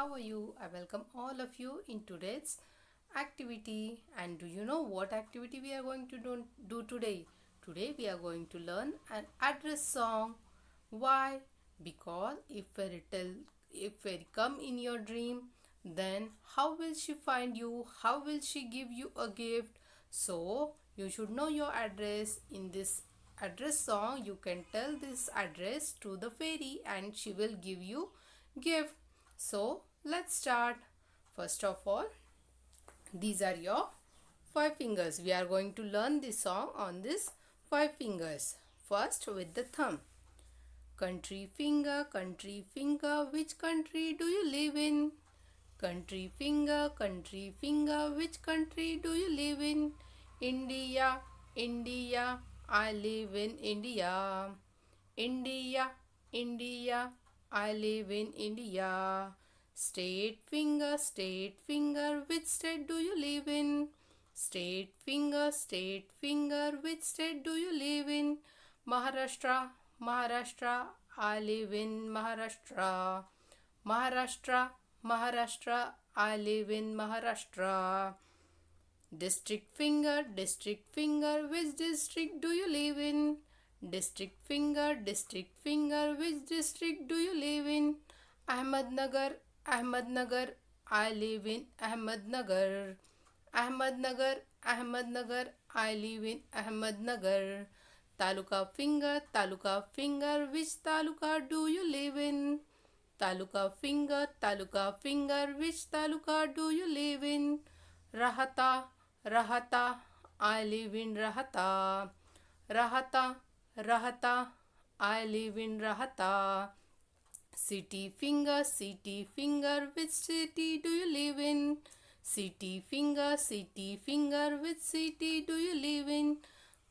how are you? I welcome all of you in today's activity. And do you know what activity we are going to do today? Today we are going to learn an address song. Why? Because if fairy come in your dream, then how will she find you? How will she give you a gift? So you should know your address. In this address song, you can tell this address to the fairy and she will give you gift. So let's start. First of all, these are your five fingers. We are going to learn this song on this five fingers. First with the thumb. Country finger, which country do you live in? Country finger, which country do you live in? India, India, I live in India. India, India, I live in India. State finger, which state do you live in? State finger, which state do you live in? Maharashtra, Maharashtra, I live in Maharashtra. Maharashtra, Maharashtra, I live in Maharashtra. District finger, which district do you live in? District finger, which district do you live in? Ahmednagar, Ahmednagar, I live in Ahmednagar. Ahmednagar, Ahmednagar, I live in Ahmednagar. Taluka finger, which taluka do you live in? Taluka finger, which taluka do you live in? Rahata, Rahata, I live in Rahata. Rahata, Rahata, I live in Rahata. City finger, which city do you live in? City finger, which city do you live in?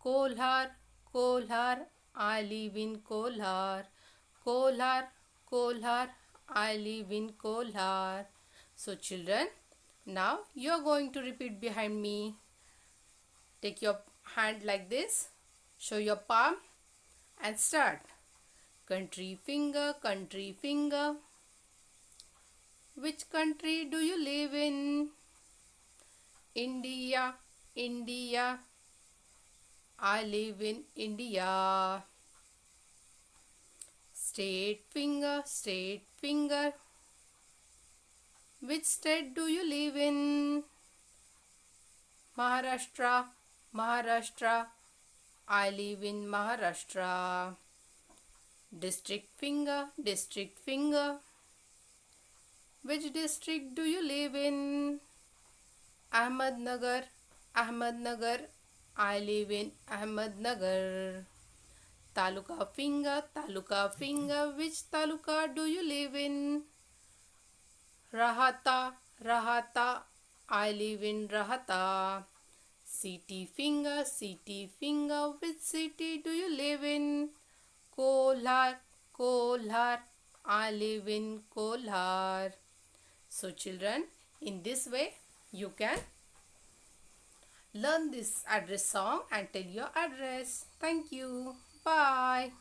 Kolhar, Kolhar, I live in Kolhar. Kolhar, Kolhar, I live in Kolhar. So children, now you are going to repeat behind me. Take your hand like this, show your palm and start. Country finger, which country do you live in? India, India, I live in India. State finger, which state do you live in? Maharashtra, Maharashtra, I live in Maharashtra. District finger, which district do you live in? Ahmednagar, Ahmednagar, I live in Ahmednagar. Taluka finger, which taluka do you live in? Rahata, Rahata, I live in Rahata. City finger, which city do you live in? Kolhar, Kolhar, I live in Kolhar. So children, in this way you can learn this address song and tell your address. Thank you. Bye.